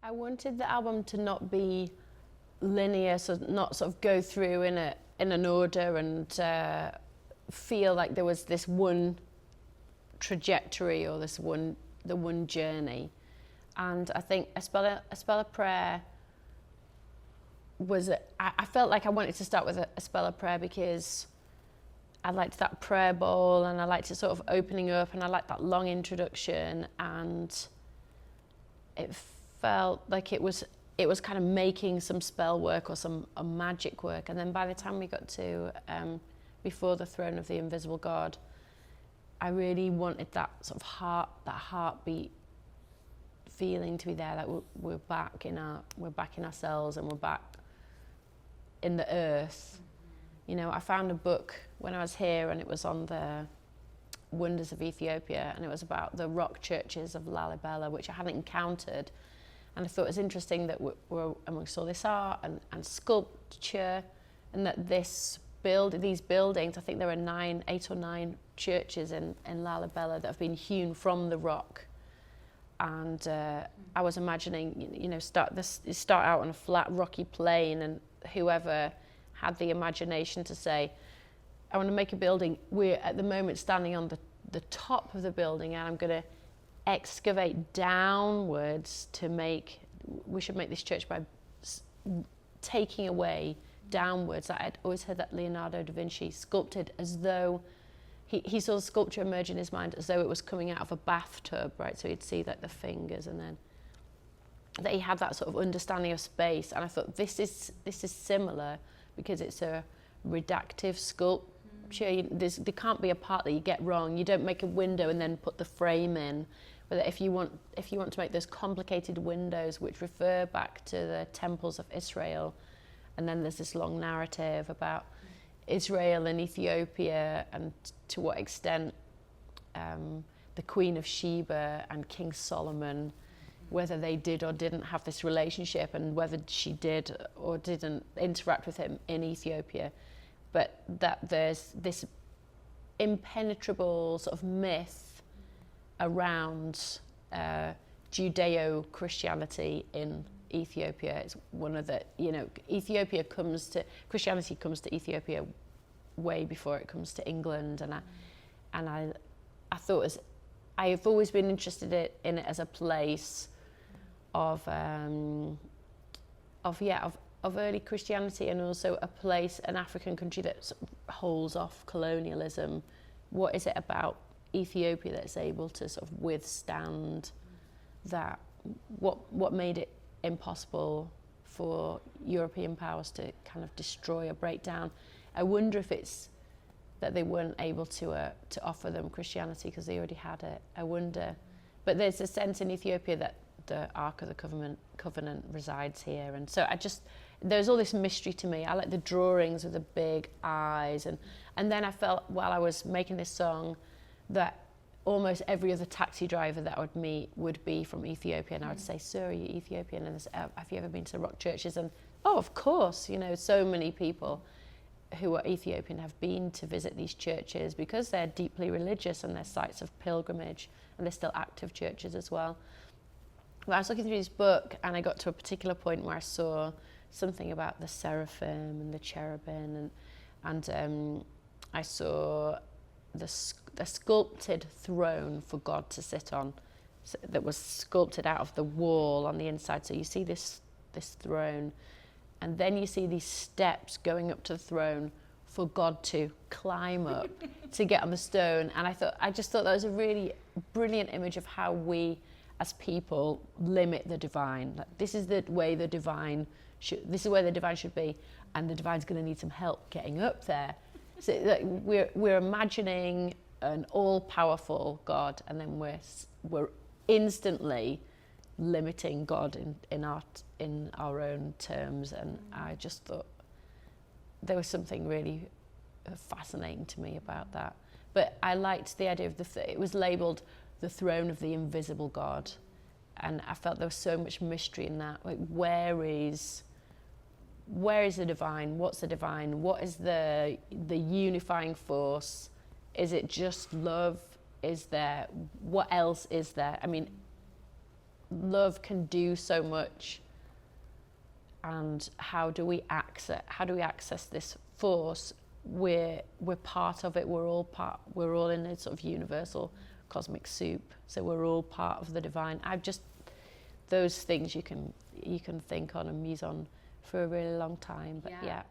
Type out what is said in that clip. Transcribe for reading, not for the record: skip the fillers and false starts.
I wanted the album to not be linear, so not sort of go through in an order and feel like there was this one trajectory or the one journey. And I think a spell of prayer was I felt like I wanted to start with a spell of prayer because I liked that prayer bowl and I liked it sort of opening up and I liked that long introduction, and it felt like it was kind of making some spell work or some magic work. And then by the time we got to Before the Throne of the Invisible God, I really wanted that sort of heartbeat feeling to be there, that we're back in ourselves and we're back in the earth. You know, I found a book when I was here and it was on the wonders of Ethiopia, and it was about the rock churches of Lalibela, which I hadn't encountered. And I thought it was interesting that we're amongst all this art and sculpture, and that these buildings, I think there are 8 or 9 churches in Lalibela that have been hewn from the rock. And I was imagining, you know, start out on a flat rocky plain, and whoever had the imagination to say, I want to make a building. We're at the moment standing on the top of the building, and I'm going to excavate downwards we should make this church by taking away downwards. I'd always heard that Leonardo da Vinci sculpted as though he saw the sculpture emerge in his mind as though it was coming out of a bathtub, right? So he'd see like the fingers, and then that he had that sort of understanding of space. And I thought this is similar because it's a redactive sculpture. There can't be a part that you get wrong. You don't make a window and then put the frame in. But if you want to make those complicated windows which refer back to the temples of Israel, and then there's this long narrative about Israel and Ethiopia and to what extent the Queen of Sheba and King Solomon, whether they did or didn't have this relationship, and whether she did or didn't interact with him in Ethiopia, but that there's this impenetrable sort of myth around Judeo-Christianity in Ethiopia. It's one of the, you know, Christianity comes to Ethiopia way before it comes to England, and I thought I have always been interested in it as a place of early Christianity, and also a place, an African country that sort of holds off colonialism. What is it about Ethiopia that's able to sort of withstand that? What made it impossible for European powers to kind of destroy or break down? I wonder if it's that they weren't able to offer them Christianity because they already had it. I wonder. But there's a sense in Ethiopia that the Ark of the Covenant resides here, and so there's all this mystery to me. I like the drawings with the big eyes, and then I felt while I was making this song that almost every other taxi driver that I would meet would be from Ethiopia, and I would say, "Sir, are you Ethiopian? And have you ever been to rock churches?" And oh, of course, you know, so many people who are Ethiopian have been to visit these churches because they're deeply religious and they're sites of pilgrimage, and they're still active churches as well. But I was looking through this book, and I got to a particular point where I saw something about the seraphim and the cherubim, and I saw the sculpted throne for God to sit on, that was sculpted out of the wall on the inside. So you see this throne, and then you see these steps going up to the throne for God to climb up to get on the stone. And I just thought that was a really brilliant image of how we as people limit the divine. Like, this is the way the divine this is where the divine should be, and the divine's going to need some help getting up there. So like, we're imagining an all-powerful God, and then we're instantly limiting God in our own terms. And I just thought there was something really fascinating to me about that. But I liked the idea of it was labelled the throne of the invisible God, and I felt there was so much mystery in that. Like, where is the divine? What's the divine? What is the unifying force? Is it just love? Is there, what else is there? I mean, love can do so much, and how do we access this force? We're part of it. We're all in a sort of universal cosmic soup, so we're all part of the divine. Those things you can think on and muse on for a really long time, but yeah.